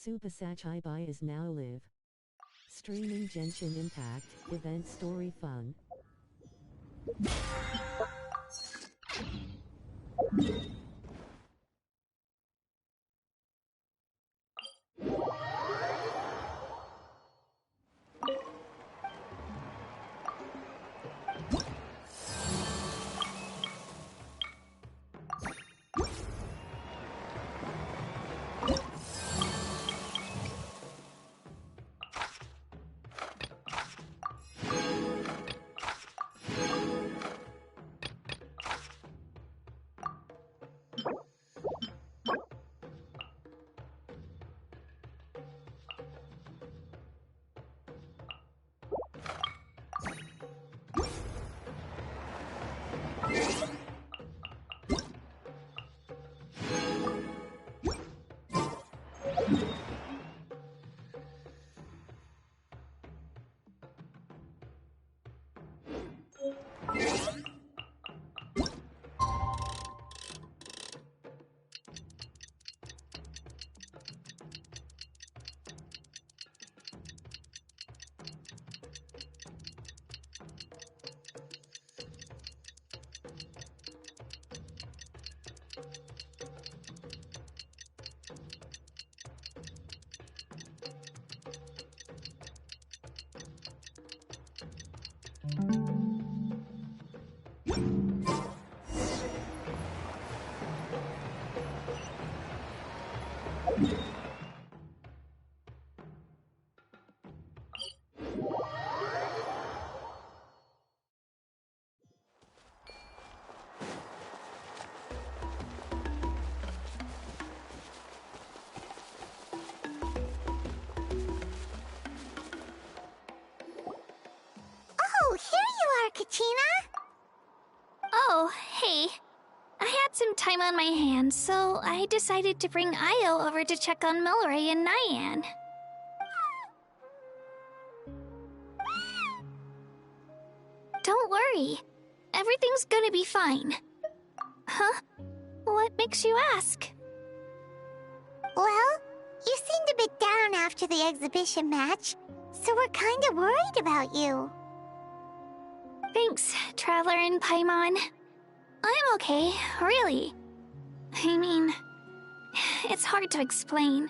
Super Sachibai is now live. Streaming Genshin Impact, event story fun. Oh, here you are, Kachina! Oh, hey. I had some time on my hands, so I decided to bring Io over to check on Milray and Nyan. Don't worry. Everything's gonna be fine. Huh? What makes you ask? Well, you seemed a bit down after the exhibition match, so we're kinda worried about you. Thanks, Traveler and Paimon. I'm okay, really. I mean, it's hard to explain.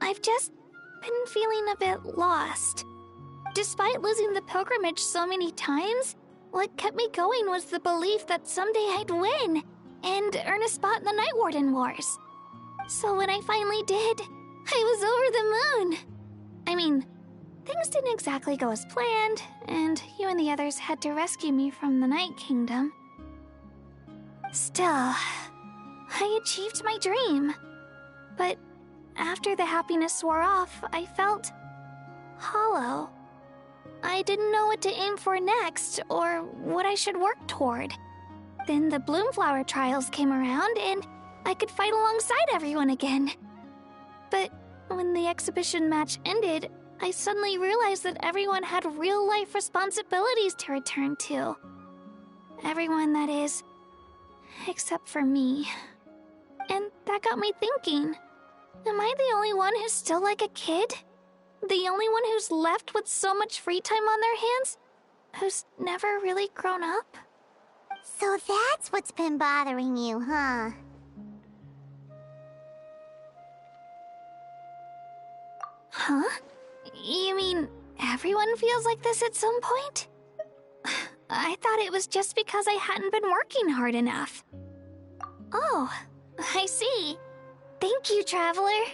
I've just been feeling a bit lost. Despite losing the pilgrimage so many times, what kept me going was the belief that someday I'd win and earn a spot in the Night Warden Wars. So when I finally did, I was over the moon. I mean, things didn't exactly go as planned, and you and the others had to rescue me from the Night Kingdom. Still, I achieved my dream. But after the happiness wore off, I felt hollow. I didn't know what to aim for next, or what I should work toward. Then the Bloomflower trials came around, and I could fight alongside everyone again. But when the exhibition match ended, I suddenly realized that everyone had real-life responsibilities to return to. Everyone, that is. Except for me. And that got me thinking, am I the only one who's still like a kid? The only one who's left with so much free time on their hands? Who's never really grown up? So that's what's been bothering you, huh? Huh? You mean everyone feels like this at some point? I thought it was just because I hadn't been working hard enough. Oh, I see. Thank you, Traveler.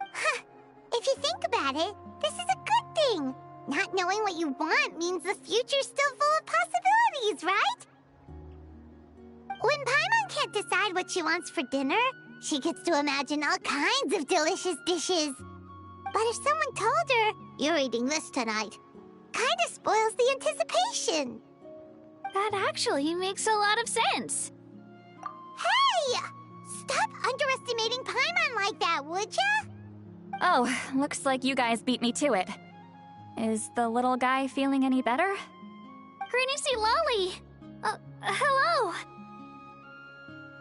Huh. If you think about it, this is a good thing. Not knowing what you want means the future's still full of possibilities, right? When Paimon can't decide what she wants for dinner, she gets to imagine all kinds of delicious dishes. But if someone told her, "You're eating this tonight," kinda spoils the anticipation. That actually makes a lot of sense. Hey! Stop underestimating Paimon like that, would ya? Oh, looks like you guys beat me to it. Is the little guy feeling any better? Granny Lolly! Hello!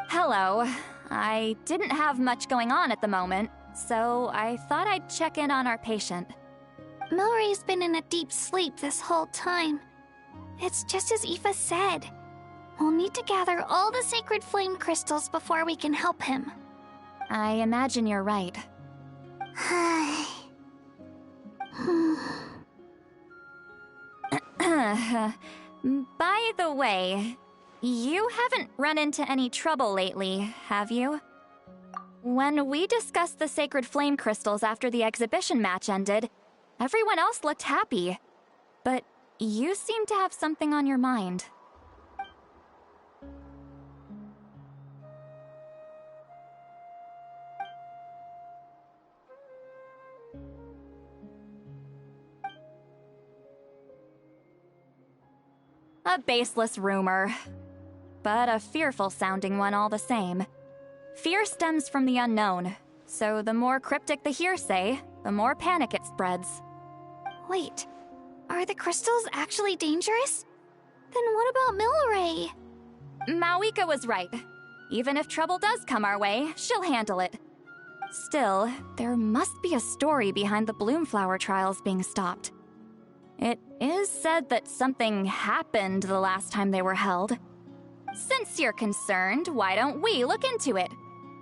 Hello. I didn't have much going on at the moment, so I thought I'd check in on our patient. Milray's been in a deep sleep this whole time. It's just as Aoife said. We'll need to gather all the sacred flame crystals before we can help him. I imagine you're right. By the way, you haven't run into any trouble lately, have you? When we discussed the sacred flame crystals after the exhibition match ended, everyone else looked happy. But you seem to have something on your mind. A baseless rumor, but a fearful-sounding one all the same. Fear stems from the unknown, so the more cryptic the hearsay, the more panic it spreads. Wait, are the crystals actually dangerous? Then what about Milray? Mawika was right. Even if trouble does come our way, she'll handle it. Still, there must be a story behind the Bloomflower trials being stopped. It is said that something happened the last time they were held. Since you're concerned, why don't we look into it?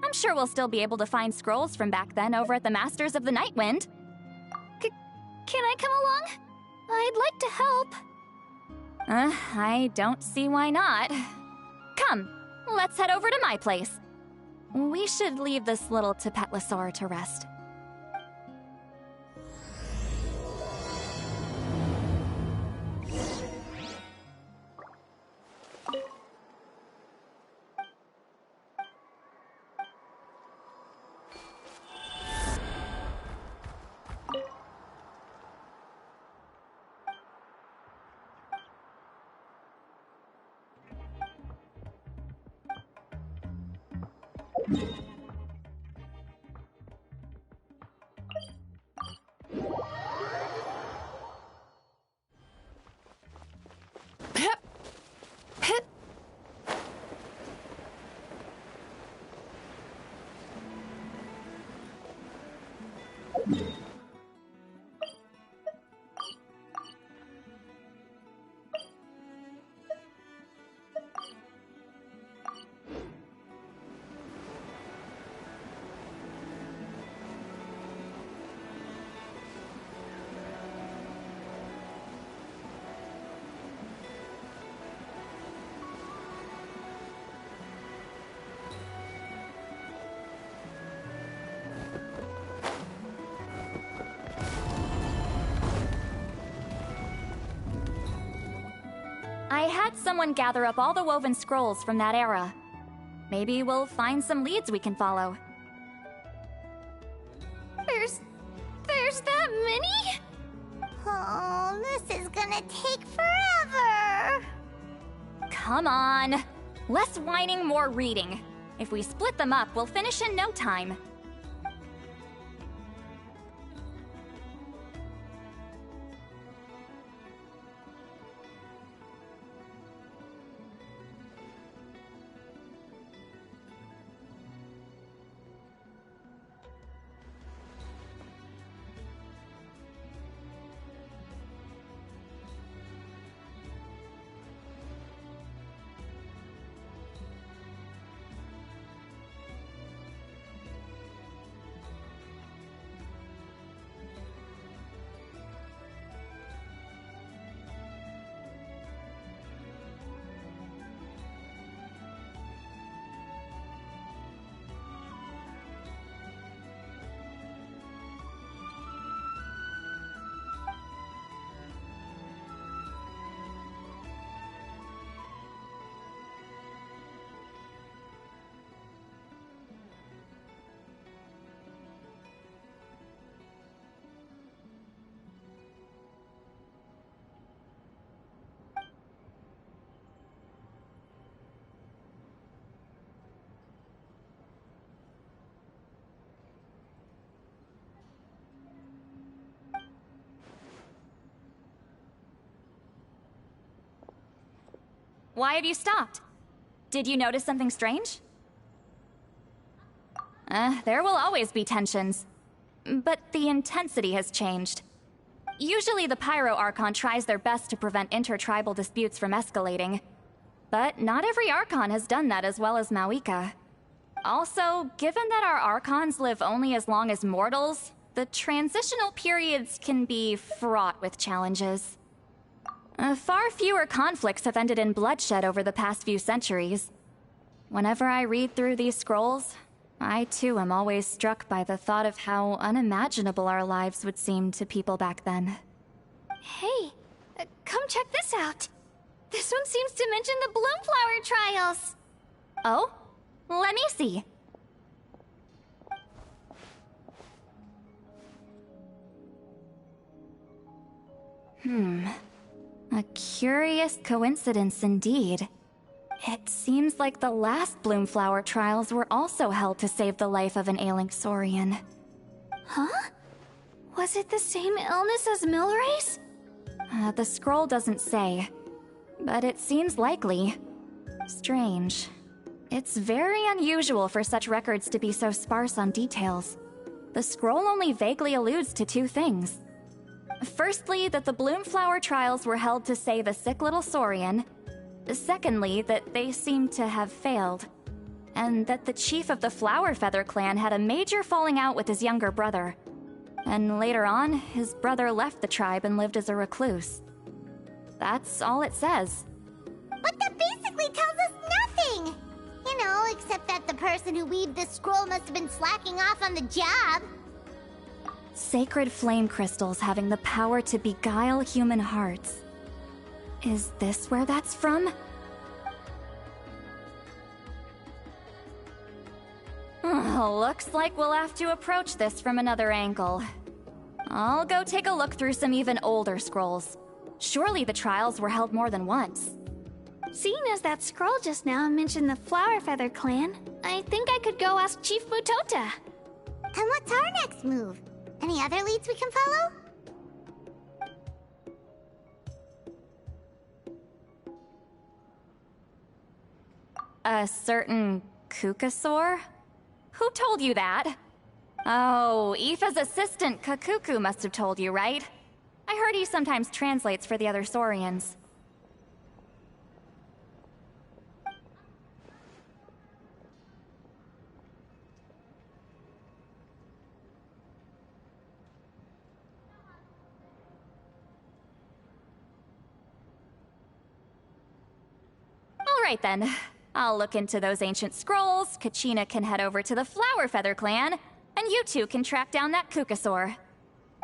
I'm sure we'll still be able to find scrolls from back then over at the Masters of the Nightwind. Can I come along? I'd like to help. I don't see why not. Come, let's head over to my place. We should leave this little Tapetlosaur to rest. I had someone gather up all the woven scrolls from that era. Maybe we'll find some leads we can follow. There's that many? Oh, this is gonna take forever. Come on! Less whining, more reading. If we split them up, we'll finish in no time. Why have you stopped? Did you notice something strange? There will always be tensions. But the intensity has changed. Usually the Pyro Archon tries their best to prevent intertribal disputes from escalating. But not every Archon has done that as well as Mauika. Also, given that our Archons live only as long as mortals, the transitional periods can be fraught with challenges. Far fewer conflicts have ended in bloodshed over the past few centuries. Whenever I read through these scrolls, I too am always struck by the thought of how unimaginable our lives would seem to people back then. Hey, come check this out. This one seems to mention the Bloomflower trials. Oh? Let me see. A curious coincidence indeed. It seems like the last Bloomflower trials were also held to save the life of an ailing Saurian. Huh? Was it the same illness as Milrace? The scroll doesn't say, but it seems likely. Strange. It's very unusual for such records to be so sparse on details. The scroll only vaguely alludes to two things. Firstly, that the Bloomflower trials were held to save a sick little Saurian. Secondly, that they seem to have failed. And that the chief of the Flower Feather clan had a major falling out with his younger brother. And later on, his brother left the tribe and lived as a recluse. That's all it says. But that basically tells us nothing! You know, except that the person who weaved this scroll must have been slacking off on the job. Sacred flame crystals having the power to beguile human hearts. Is this where that's from? Looks like we'll have to approach this from another angle. I'll go take a look through some even older scrolls. Surely the trials were held more than once. Seeing as that scroll just now mentioned the Flower Feather clan, I think I could go ask Chief Mutota. And what's our next move? Any other leads we can follow? A certain Kukasaur? Who told you that? Oh, Aoife's assistant, Kakuku, must have told you, right? I heard he sometimes translates for the other Saurians. Alright then. I'll look into those ancient scrolls, Kachina can head over to the Flower Feather clan, and you two can track down that Kukasaur.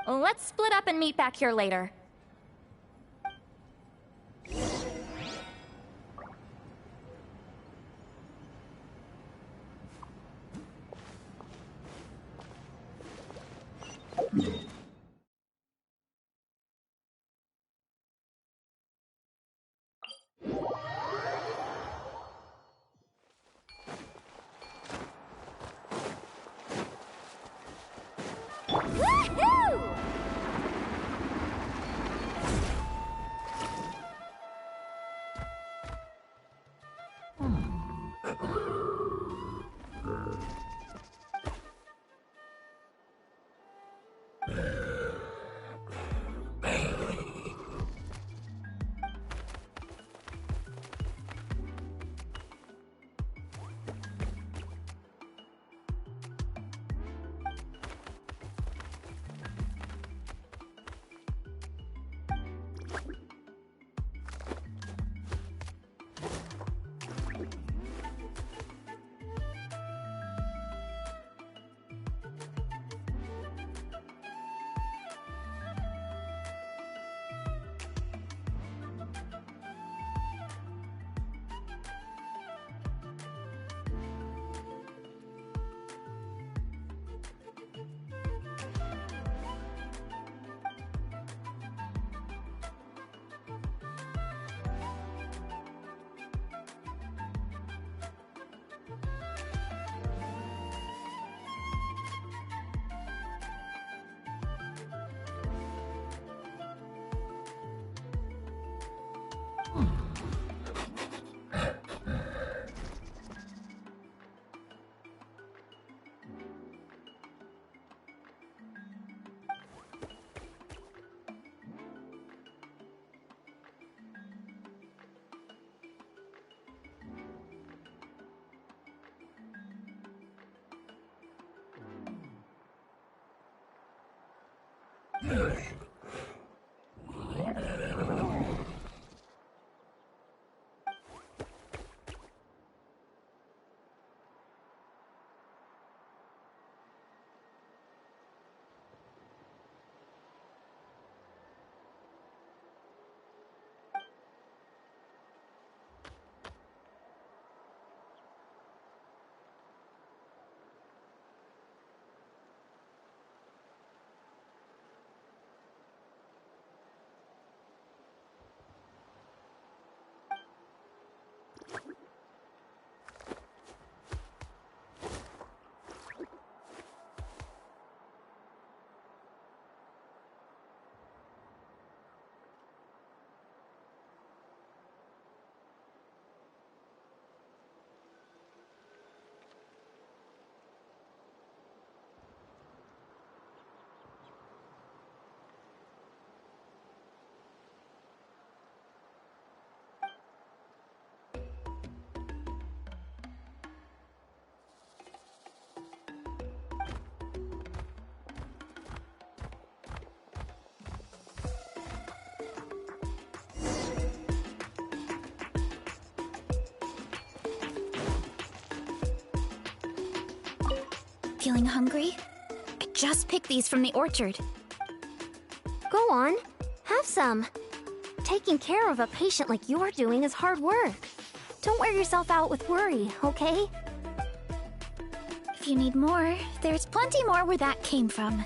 Let's split up and meet back here later. Feeling hungry? I just picked these from the orchard. Go on, have some. Taking care of a patient like you're doing is hard work. Don't wear yourself out with worry, okay? If you need more, there's plenty more where that came from.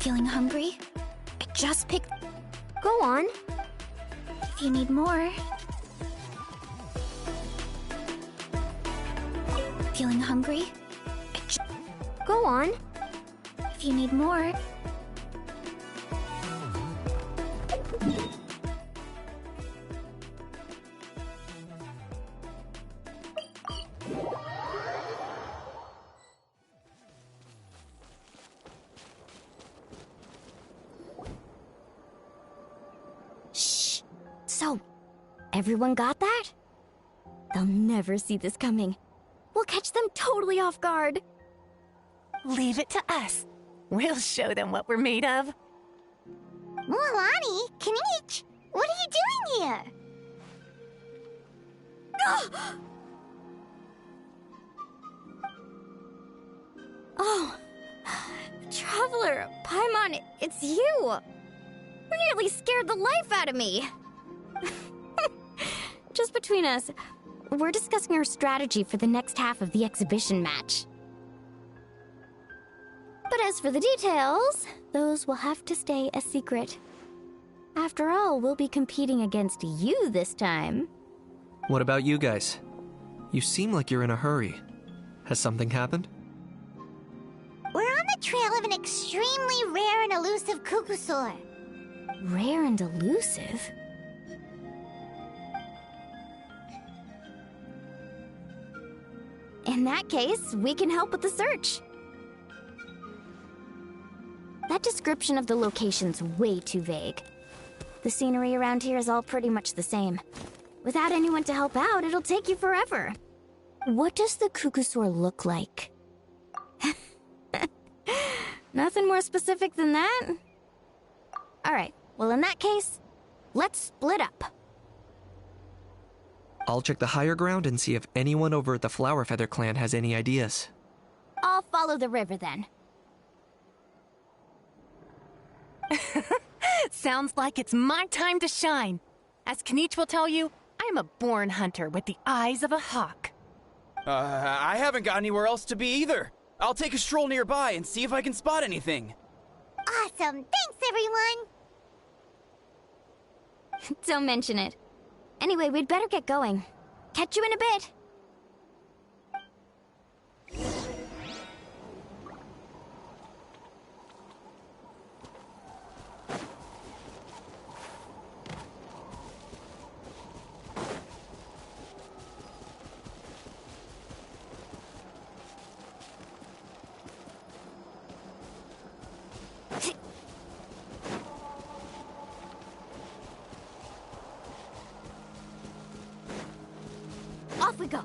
Feeling hungry? I just picked... Go on. If you need more... Feeling hungry? Go on. If you need more... Shh. So, everyone got that? They'll never see this coming. We'll catch them totally off guard. Leave it to us. We'll show them what we're made of. Mualani, Kinich, what are you doing here? Oh, Traveler, Paimon, it's you! You nearly scared the life out of me! Just between us, we're discussing our strategy for the next half of the exhibition match. But as for the details, those will have to stay a secret. After all, we'll be competing against you this time. What about you guys? You seem like you're in a hurry. Has something happened? We're on the trail of an extremely rare and elusive Kukusaur. Rare and elusive? In that case, we can help with the search. That description of the location's way too vague. The scenery around here is all pretty much the same. Without anyone to help out, it'll take you forever. What does the Kukusaur look like? Nothing more specific than that? Alright, well in that case, let's split up. I'll check the higher ground and see if anyone over at the Flower Feather clan has any ideas. I'll follow the river then. Sounds like it's my time to shine. As Kinich will tell you, I'm a born hunter with the eyes of a hawk. I haven't got anywhere else to be either. I'll take a stroll nearby and see if I can spot anything. Awesome, thanks everyone! Don't mention it. Anyway, we'd better get going. Catch you in a bit. Off we go.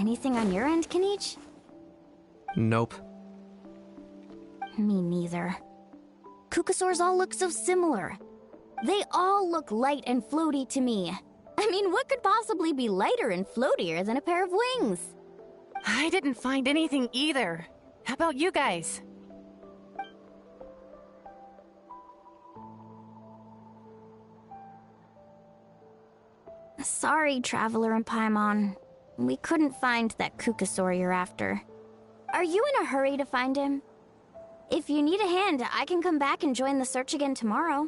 Anything on your end, Kenichi? Nope. Me neither. Kukasaurs all look so similar. They all look light and floaty to me. I mean, what could possibly be lighter and floatier than a pair of wings? I didn't find anything either. How about you guys? Sorry, Traveler and Paimon. We couldn't find that Kukasaur you're after. Are you in a hurry to find him? If you need a hand, I can come back and join the search again tomorrow.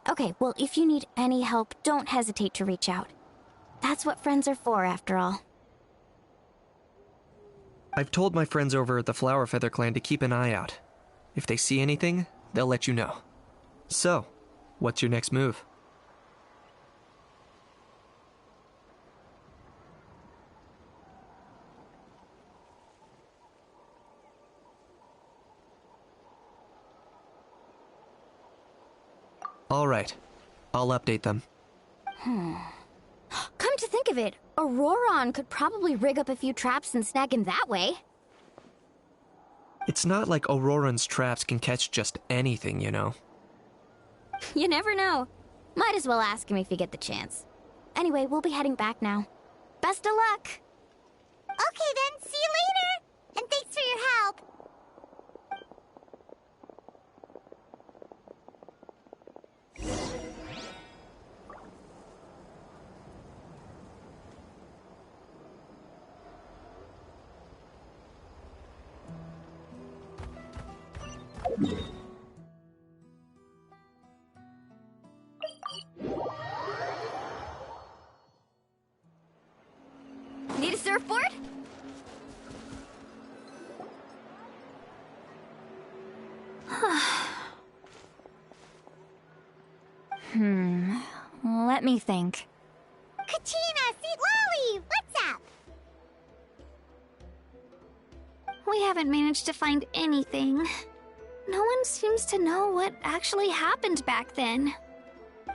Okay, well, if you need any help, don't hesitate to reach out. That's what friends are for, after all. I've told my friends over at the Flower Feather Clan to keep an eye out. If they see anything, they'll let you know. So, what's your next move? All right. I'll update them. Come to think of it, Auroron could probably rig up a few traps and snag him that way. It's not like Auroran's traps can catch just anything, you know. You never know. Might as well ask him if you get the chance. Anyway, we'll be heading back now. Best of luck! Okay then, see you later! And thanks for your help! Need a surfboard? Let me think. Kachina, Seat Lolly, what's up? We haven't managed to find anything. No one seems to know what actually happened back then.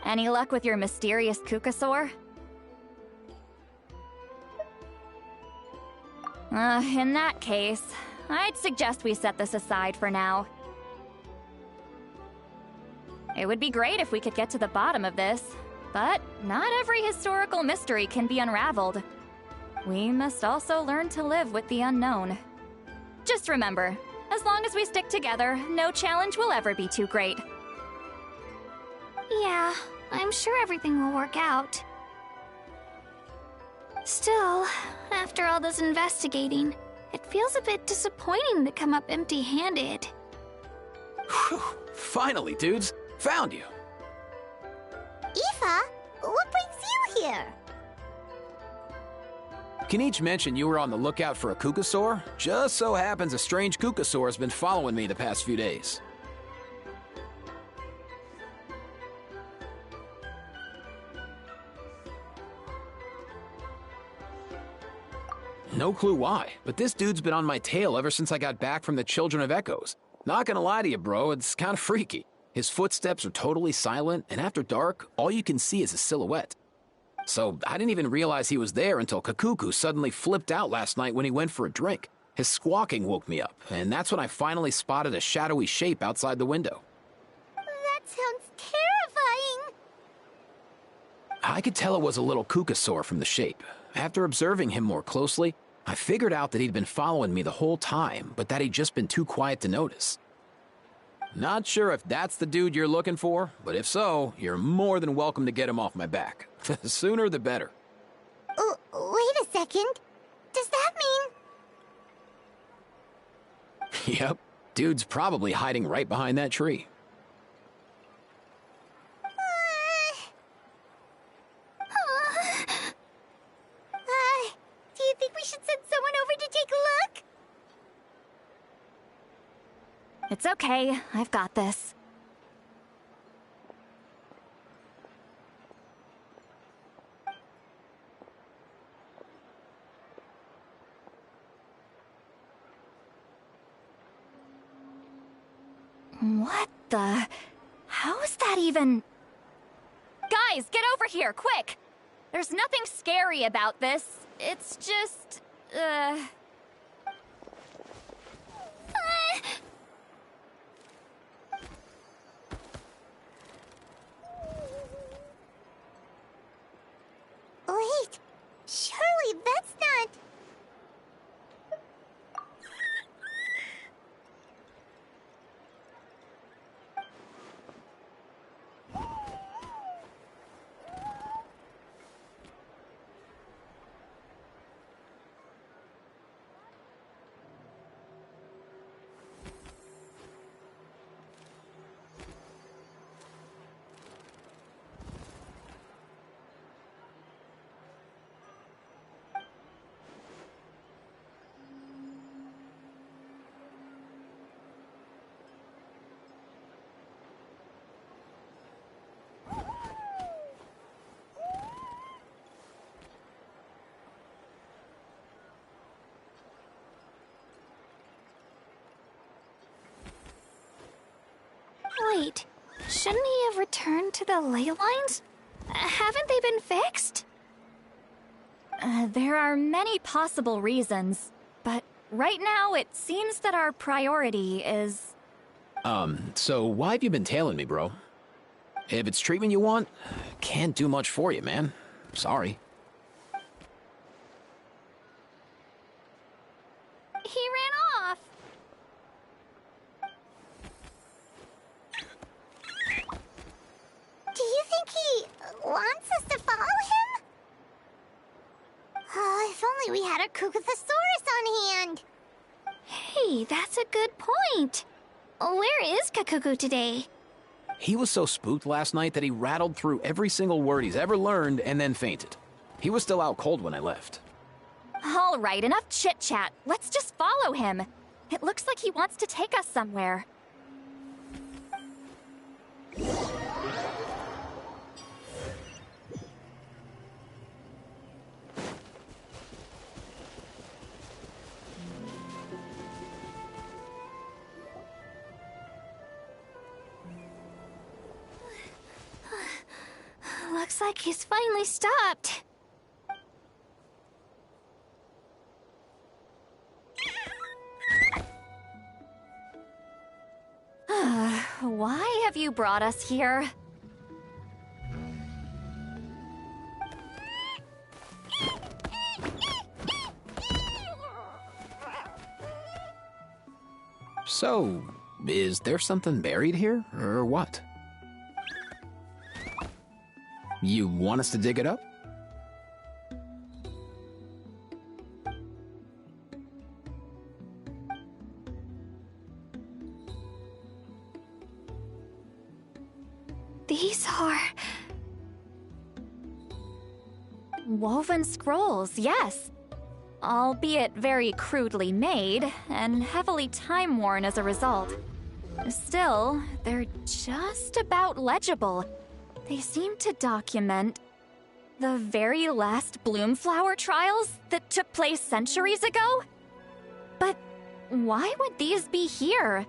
Any luck with your mysterious Kukasaur? In that case, I'd suggest we set this aside for now. It would be great if we could get to the bottom of this, but not every historical mystery can be unraveled. We must also learn to live with the unknown. Just remember, as long as we stick together, no challenge will ever be too great. Yeah, I'm sure everything will work out. Still, after all this investigating, it feels a bit disappointing to come up empty-handed. Whew, finally, dudes. Found you. Aoife, what brings you here? Kenichi mentioned you were on the lookout for a Kukasaur. Just so happens a strange Kukasaur has been following me the past few days. No clue why, but this dude's been on my tail ever since I got back from the Children of Echoes. Not gonna lie to you, bro, it's kinda freaky. His footsteps are totally silent, and after dark, all you can see is a silhouette. So I didn't even realize he was there until Kakuku suddenly flipped out last night when he went for a drink. His squawking woke me up, and that's when I finally spotted a shadowy shape outside the window. That sounds terrifying. I could tell it was a little Kukasaur from the shape. After observing him more closely, I figured out that he'd been following me the whole time, but that he'd just been too quiet to notice. Not sure if that's the dude you're looking for, but if so, you're more than welcome to get him off my back. The sooner the better. Wait a second. Does that mean... Yep, dude's probably hiding right behind that tree. Do you think we should send someone over to take a look? It's okay, I've got this. What the... How is that even... Guys, get over here, quick! There's nothing scary about this. It's just, Wait, surely that's not... Wait, shouldn't he have returned to the ley lines? Haven't they been fixed? there are many possible reasons, but right now it seems that our priority is... So why have you been tailing me, bro? If it's treatment you want, can't do much for you, man. Sorry. He ran off. Do you think he wants us to follow him? If only we had a Kukathosaurus on hand. Hey, that's a good point. Where is Kakuku today? He was so spooked last night that he rattled through every single word he's ever learned and then fainted. He was still out cold when I left. All right, enough chit-chat. Let's just follow him. It looks like he wants to take us somewhere. Looks like he's finally stopped. Why have you brought us here? So, is there something buried here, or what? You want us to dig it up? These are... Woven scrolls, yes. Albeit very crudely made, and heavily time-worn as a result. Still, they're just about legible. They seem to document the very last Bloomflower trials that took place centuries ago? But why would these be here?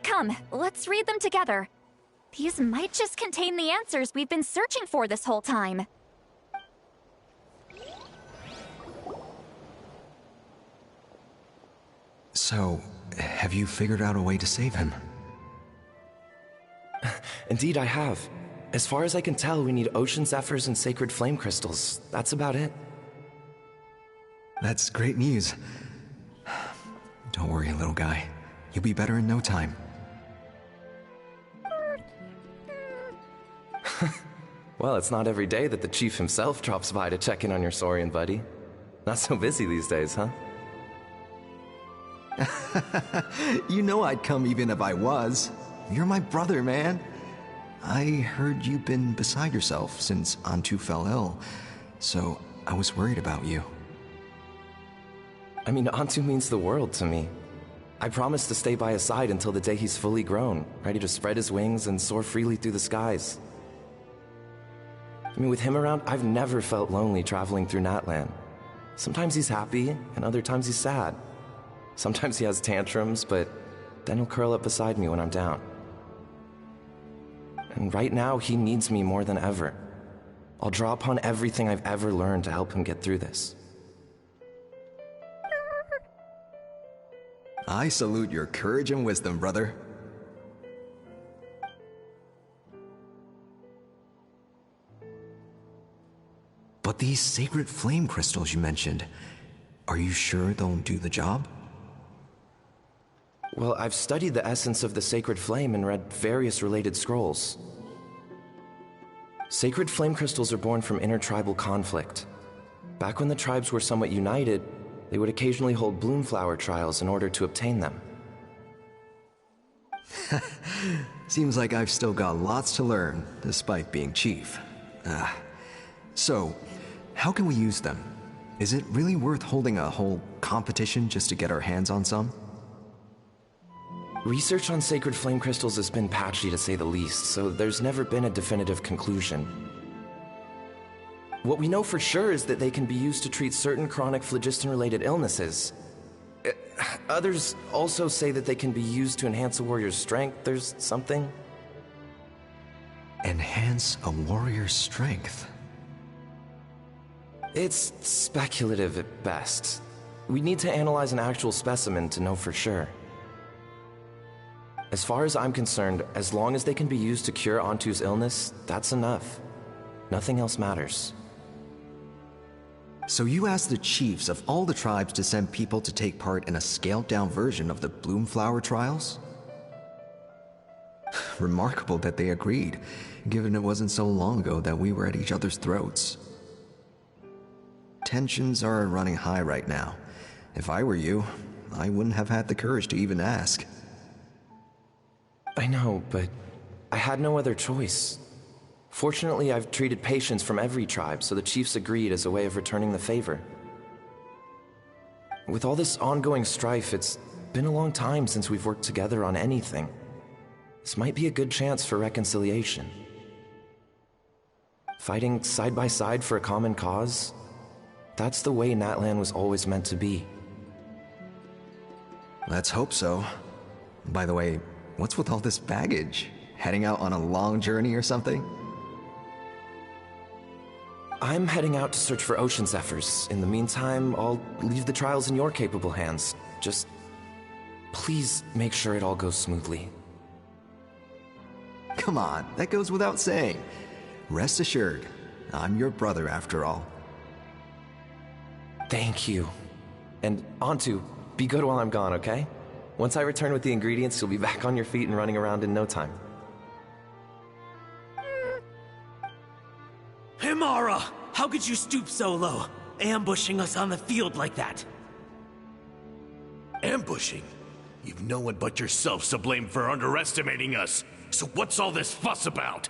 Come, let's read them together. These might just contain the answers we've been searching for this whole time. So, have you figured out a way to save him? Indeed, I have. As far as I can tell, we need ocean zephyrs and sacred flame crystals. That's about it. That's great news. Don't worry, little guy. You'll be better in no time. Well, it's not every day that the chief himself drops by to check in on your Saurian buddy. Not so busy these days, huh? You know I'd come even if I was. You're my brother, man. I heard you've been beside yourself since Antu fell ill, so I was worried about you. I mean, Antu means the world to me. I promised to stay by his side until the day he's fully grown, ready to spread his wings and soar freely through the skies. I mean, with him around, I've never felt lonely traveling through Natlan. Sometimes he's happy, and other times he's sad. Sometimes he has tantrums, but then he'll curl up beside me when I'm down. And right now, he needs me more than ever. I'll draw upon everything I've ever learned to help him get through this. I salute your courage and wisdom, brother. But these sacred flame crystals you mentioned, are you sure they'll do the job? Well, I've studied the essence of the sacred flame and read various related scrolls. Sacred flame crystals are born from intertribal conflict. Back when the tribes were somewhat united, they would occasionally hold bloomflower trials in order to obtain them. Seems like I've still got lots to learn, despite being chief. So, how can we use them? Is it really worth holding a whole competition just to get our hands on some? Research on sacred flame crystals has been patchy to say the least, so there's never been a definitive conclusion. What we know for sure is that they can be used to treat certain chronic phlogiston-related illnesses. Others also say that they can be used to enhance a warrior's strength. There's something. Enhance a warrior's strength? It's speculative at best. We need to analyze an actual specimen to know for sure. As far as I'm concerned, as long as they can be used to cure Antu's illness, that's enough. Nothing else matters. So you asked the chiefs of all the tribes to send people to take part in a scaled-down version of the Bloomflower trials? Remarkable that they agreed, given it wasn't so long ago that we were at each other's throats. Tensions are running high right now. If I were you, I wouldn't have had the courage to even ask. I know, but I had no other choice. Fortunately, I've treated patients from every tribe, so the chiefs agreed as a way of returning the favor. With all this ongoing strife, it's been a long time since we've worked together on anything. This might be a good chance for reconciliation. Fighting side by side for a common cause? That's the way Natlan was always meant to be. Let's hope so. By the way, what's with all this baggage? Heading out on a long journey or something? I'm heading out to search for Ocean Zephyrs. In the meantime, I'll leave the trials in your capable hands. Just please make sure it all goes smoothly. Come on, that goes without saying. Rest assured, I'm your brother after all. Thank you. And Antu, be good while I'm gone, okay? Once I return with the ingredients, you'll be back on your feet and running around in no time. Himara! How could you stoop so low, ambushing us on the field like that? Ambushing? You've no one but yourself to blame for underestimating us. So what's all this fuss about?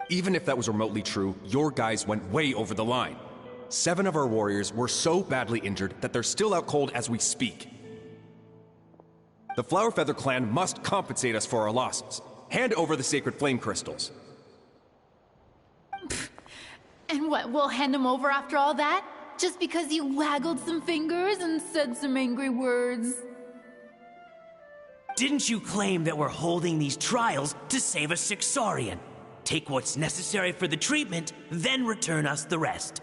Even if that was remotely true, your guys went way over the line. 7 of our warriors were so badly injured that they're still out cold as we speak. The Flower Feather clan must compensate us for our losses. Hand over the sacred flame crystals. And what, we'll hand them over after all that? Just because you waggled some fingers and said some angry words? Didn't you claim that we're holding these trials to save a Sixarian? Take what's necessary for the treatment, then return us the rest.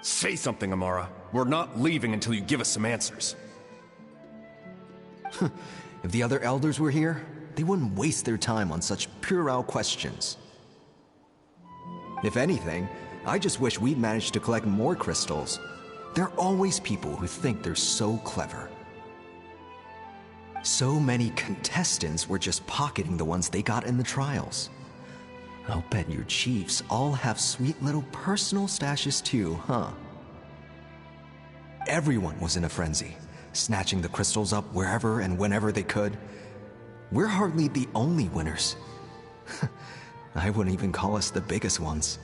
Say something, Amara. We're not leaving until you give us some answers. If the other elders were here, they wouldn't waste their time on such puerile questions. If anything, I just wish we'd managed to collect more crystals. There are always people who think they're so clever. So many contestants were just pocketing the ones they got in the trials. I'll bet your chiefs all have sweet little personal stashes too, huh? Everyone was in a frenzy, snatching the crystals up wherever and whenever they could. We're hardly the only winners. I wouldn't even call us the biggest ones.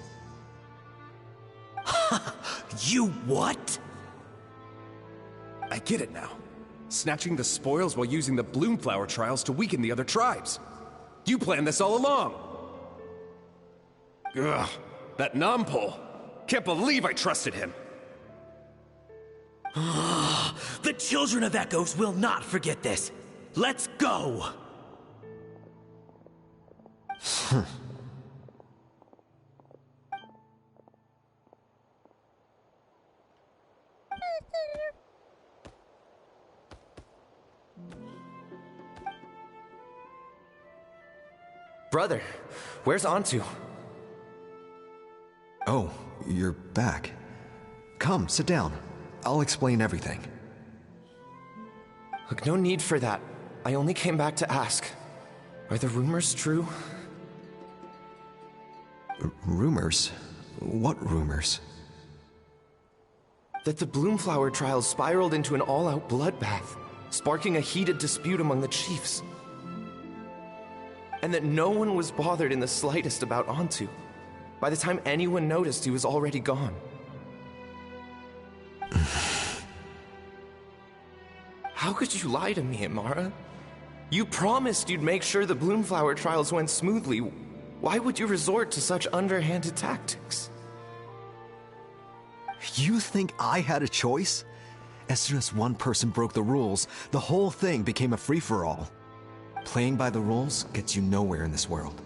You what? I get it now. Snatching the spoils while using the Bloomflower trials to weaken the other tribes. You planned this all along. Ugh, that Nampol. Can't believe I trusted him. The Children of Echoes will not forget this. Let's go! Brother, where's Antu? Oh, you're back. Come, sit down. I'll explain everything. Look, no need for that. I only came back to ask. Are the rumors true? Rumors? What rumors? That the Bloomflower trials spiraled into an all-out bloodbath, sparking a heated dispute among the chiefs. And that no one was bothered in the slightest about Antu. By the time anyone noticed, he was already gone. How could you lie to me, Amara? You promised you'd make sure the Bloomflower trials went smoothly. Why would you resort to such underhanded tactics? You think I had a choice? As soon as one person broke the rules, the whole thing became a free-for-all. Playing by the rules gets you nowhere in this world.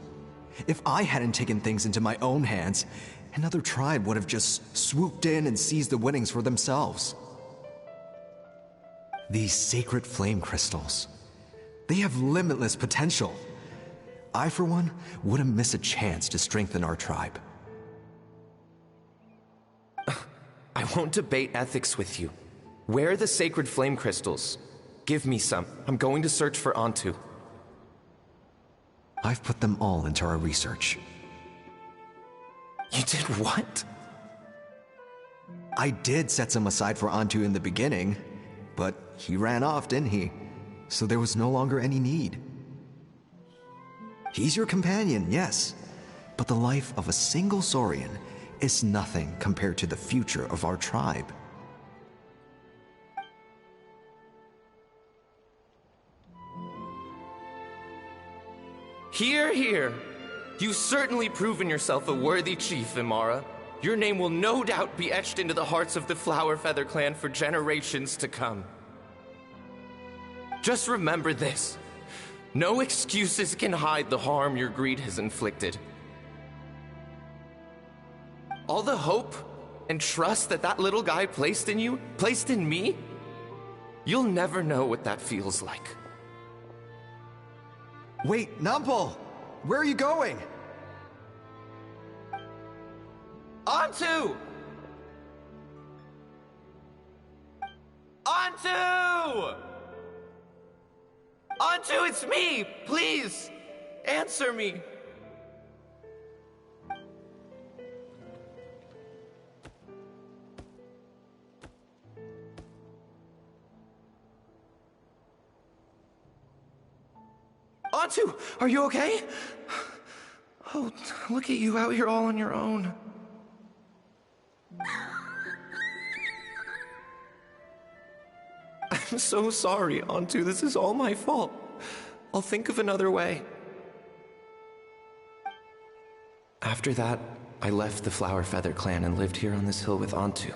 If I hadn't taken things into my own hands, another tribe would have just swooped in and seized the winnings for themselves. These sacred flame crystals, they have limitless potential. I, for one, wouldn't miss a chance to strengthen our tribe. I won't debate ethics with you. Where are the sacred flame crystals? Give me some. I'm going to search for Antu. I've put them all into our research. You did what? I did set some aside for Antu in the beginning, but he ran off, didn't he? So there was no longer any need. He's your companion, yes, but the life of a single Saurian is nothing compared to the future of our tribe. Hear, hear. You've certainly proven yourself a worthy chief, Imara. Your name will no doubt be etched into the hearts of the Flower Feather clan for generations to come. Just remember this. No excuses can hide the harm your greed has inflicted. All the hope and trust that little guy placed in you, placed in me, you'll never know what that feels like. Wait, Nampo! Where are you going? Antu! Antu! Antu, it's me! Please, answer me! Antu, are you okay? Oh, look at you out here all on your own. I'm so sorry, Antu. This is all my fault. I'll think of another way. After that, I left the Flower Feather clan and lived here on this hill with Antu.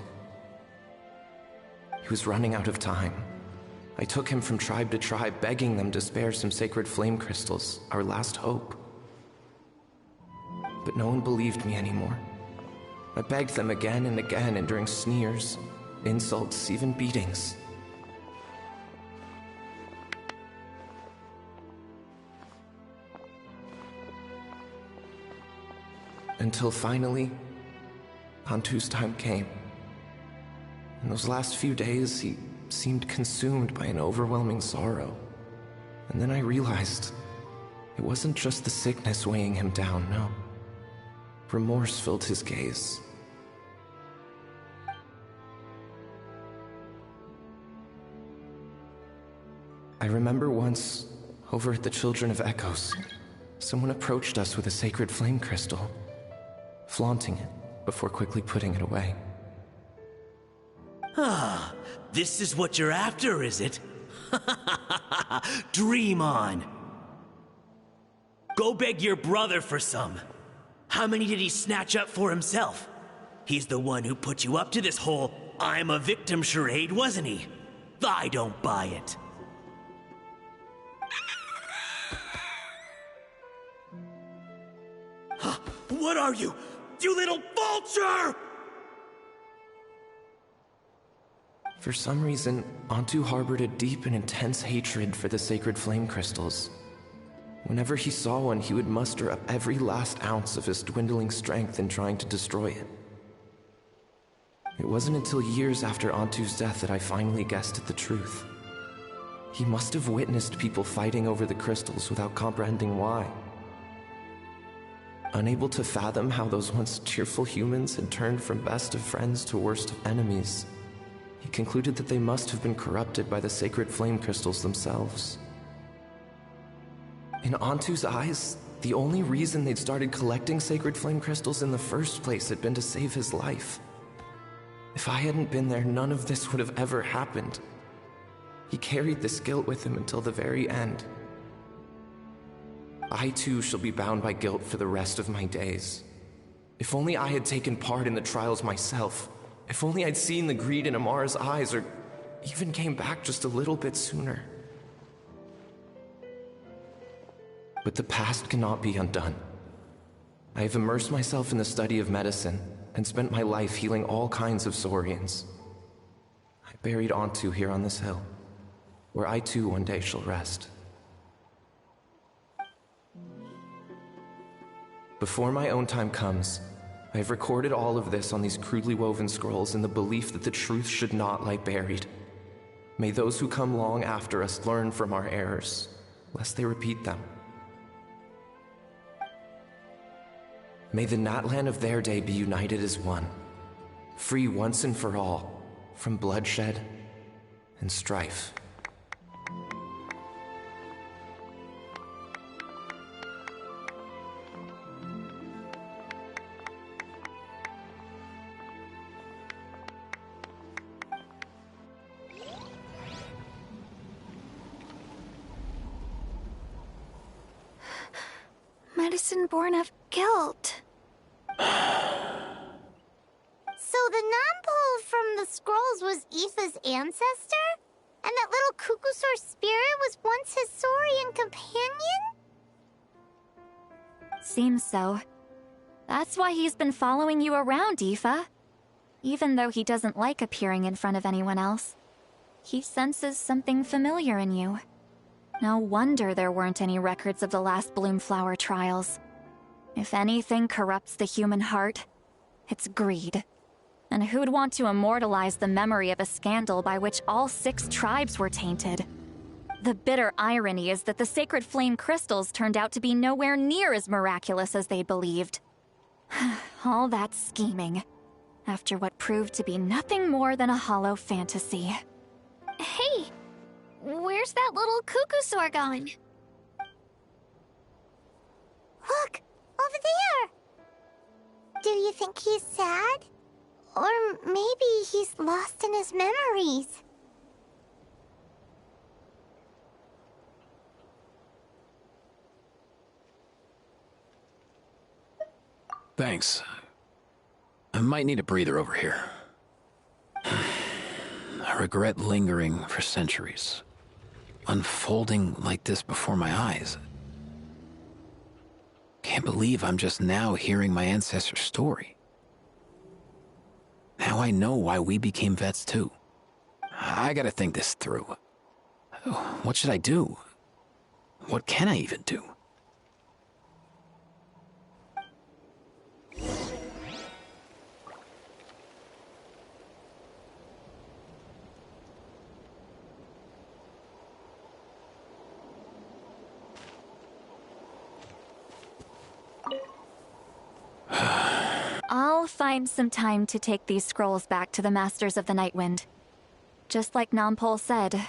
He was running out of time. I took him from tribe to tribe, begging them to spare some sacred flame crystals, our last hope. But no one believed me anymore. I begged them again and again, enduring sneers, insults, even beatings. Until finally, Antu's time came. In those last few days, he seemed consumed by an overwhelming sorrow. And then I realized it wasn't just the sickness weighing him down, no. Remorse filled his gaze. I remember once, over at the Children of Echoes, someone approached us with a sacred flame crystal, flaunting it before quickly putting it away. Ah, this is what you're after, is it? Dream on. Go beg your brother for some. How many did he snatch up for himself? He's the one who put you up to this whole I'm a victim charade, wasn't he? I don't buy it. What are you? You little vulture! For some reason, Antu harbored a deep and intense hatred for the sacred flame crystals. Whenever he saw one, he would muster up every last ounce of his dwindling strength in trying to destroy it. It wasn't until years after Antu's death that I finally guessed at the truth. He must have witnessed people fighting over the crystals without comprehending why. Unable to fathom how those once cheerful humans had turned from best of friends to worst of enemies, he concluded that they must have been corrupted by the sacred flame crystals themselves. In Antu's eyes, the only reason they'd started collecting sacred flame crystals in the first place had been to save his life. If I hadn't been there, none of this would have ever happened. He carried this guilt with him until the very end. I too shall be bound by guilt for the rest of my days. If only I had taken part in the trials myself. If only I'd seen the greed in Amara's eyes, or even came back just a little bit sooner. But the past cannot be undone. I have immersed myself in the study of medicine and spent my life healing all kinds of Saurians. I buried Antu here on this hill, where I too one day shall rest. Before my own time comes, I have recorded all of this on these crudely woven scrolls in the belief that the truth should not lie buried. May those who come long after us learn from our errors, lest they repeat them. May the Natlan of their day be united as one, free once and for all from bloodshed and strife. Medicine born of guilt. So the non-pole from the scrolls was Aoife's ancestor? And that little Kukusaur spirit was once his Saurian companion? Seems so. That's why he's been following you around, Aoife. Even though he doesn't like appearing in front of anyone else, he senses something familiar in you. No wonder there weren't any records of the last Bloomflower trials. If anything corrupts the human heart, it's greed. And who'd want to immortalize the memory of a scandal by which all 6 tribes were tainted? The bitter irony is that the sacred flame crystals turned out to be nowhere near as miraculous as they believed. All that scheming, after what proved to be nothing more than a hollow fantasy. Hey, where's that little Kukusaur gone? Look, over there! Do you think he's sad? Or maybe he's lost in his memories? Thanks. I might need a breather over here. I regret lingering for centuries, unfolding like this before my eyes. Can't believe I'm just now hearing my ancestor's story. Now I know why we became vets too. I gotta think this through. What should I do? What can I even do? I'll find some time to take these scrolls back to the Masters of the Nightwind. Just like Nompole said,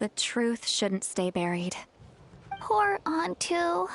the truth shouldn't stay buried. Poor Antu.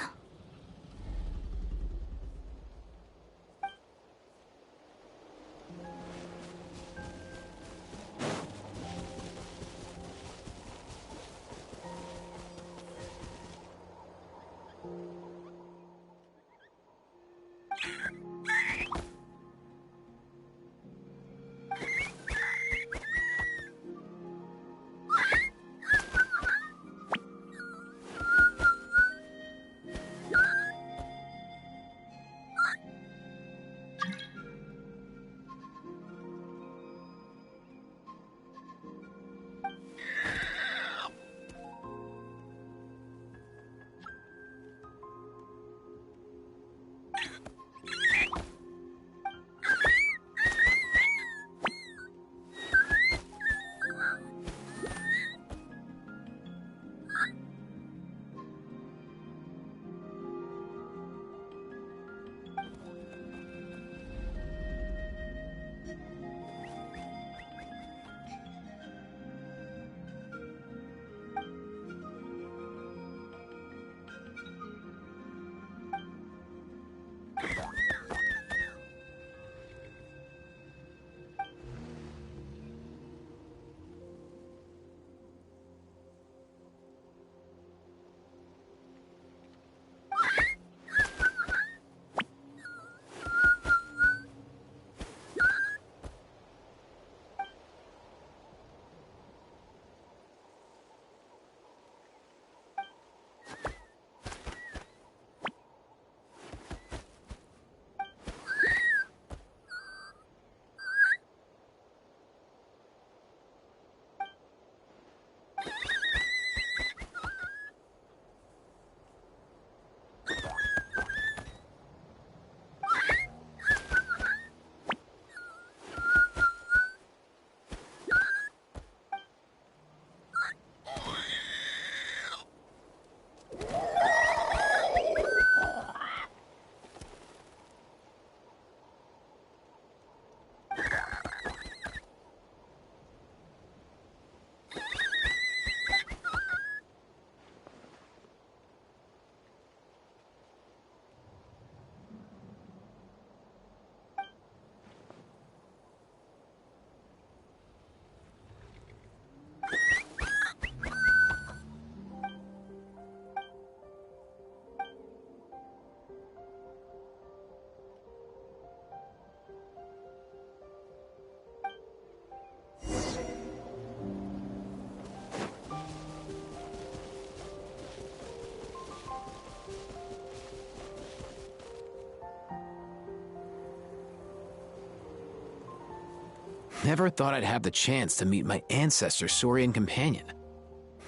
Never thought I'd have the chance to meet my ancestor Saurian companion.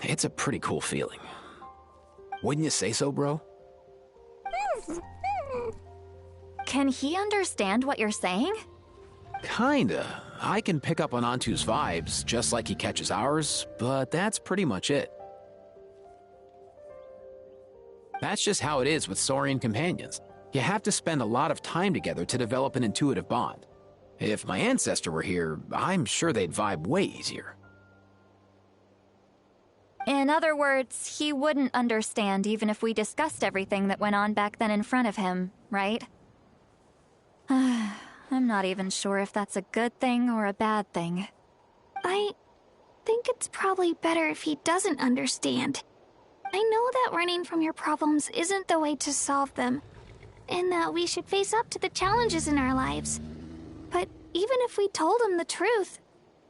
It's a pretty cool feeling. Wouldn't you say so, bro? Can he understand what you're saying? Kinda. I can pick up on Antu's vibes, just like he catches ours, but that's pretty much it. That's just how it is with Saurian companions. You have to spend a lot of time together to develop an intuitive bond. If my ancestor were here, I'm sure they'd vibe way easier. In other words, he wouldn't understand even if we discussed everything that went on back then in front of him, right? I'm not even sure if that's a good thing or a bad thing. I think it's probably better if he doesn't understand. I know that running from your problems isn't the way to solve them, and that we should face up to the challenges in our lives. But even if we told him the truth,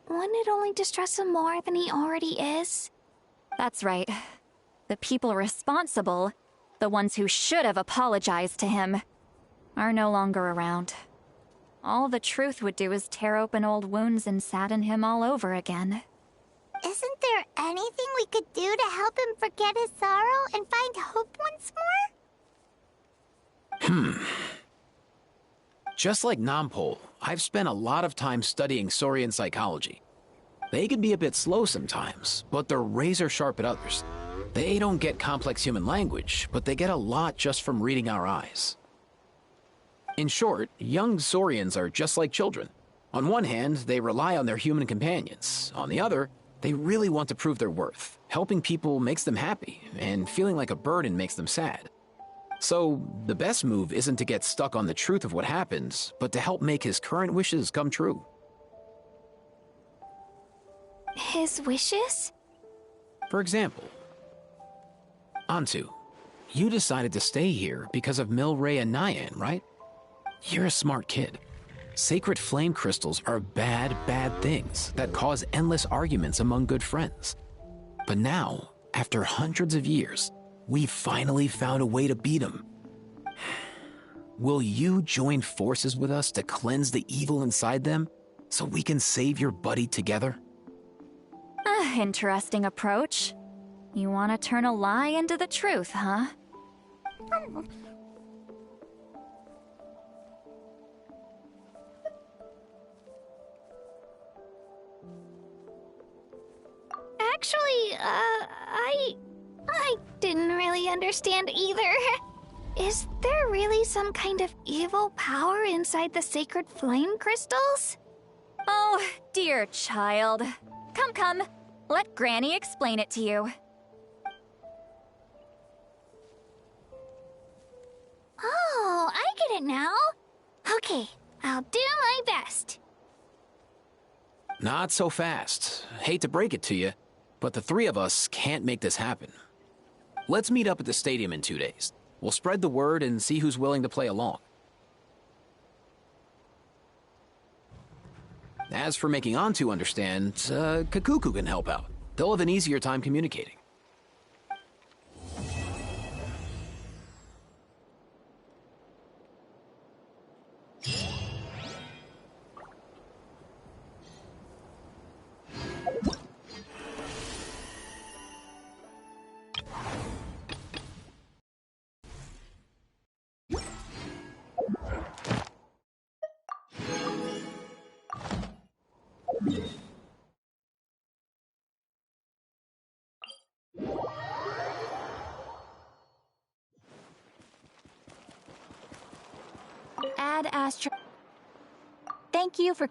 wouldn't it only distress him more than he already is? That's right. The people responsible, the ones who should have apologized to him, are no longer around. All the truth would do is tear open old wounds and sadden him all over again. Isn't there anything we could do to help him forget his sorrow and find hope once more? Just like Nampol, I've spent a lot of time studying Saurian psychology. They can be a bit slow sometimes, but they're razor sharp at others. They don't get complex human language, but they get a lot just from reading our eyes. In short, young Saurians are just like children. On one hand, they rely on their human companions. On the other, they really want to prove their worth. Helping people makes them happy, and feeling like a burden makes them sad. So, the best move isn't to get stuck on the truth of what happened, but to help make his current wishes come true. His wishes? For example, Antu, you decided to stay here because of Milray and Nyan, right? You're a smart kid. Sacred flame crystals are bad, bad things that cause endless arguments among good friends. But now, after hundreds of years, we finally found a way to beat them. Will you join forces with us to cleanse the evil inside them so we can save your buddy together? Interesting approach. You want to turn a lie into the truth, huh? Actually, I didn't really understand either. Is there really some kind of evil power inside the sacred flame crystals? Oh, dear child. Come. Let Granny explain it to you. Oh, I get it now. Okay, I'll do my best. Not so fast. Hate to break it to you, but the three of us can't make this happen. Let's meet up at the stadium in 2 days. We'll spread the word and see who's willing to play along. As for making Antu understand, Kakuku can help out. They'll have an easier time communicating. Ad Astra. Thank you for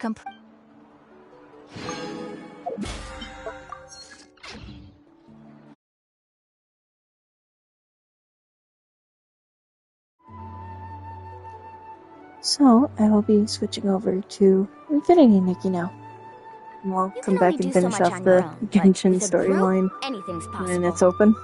So, I will be switching over to Infinity Nikki now. And we'll come back and finish off the Genshin storyline when it's open.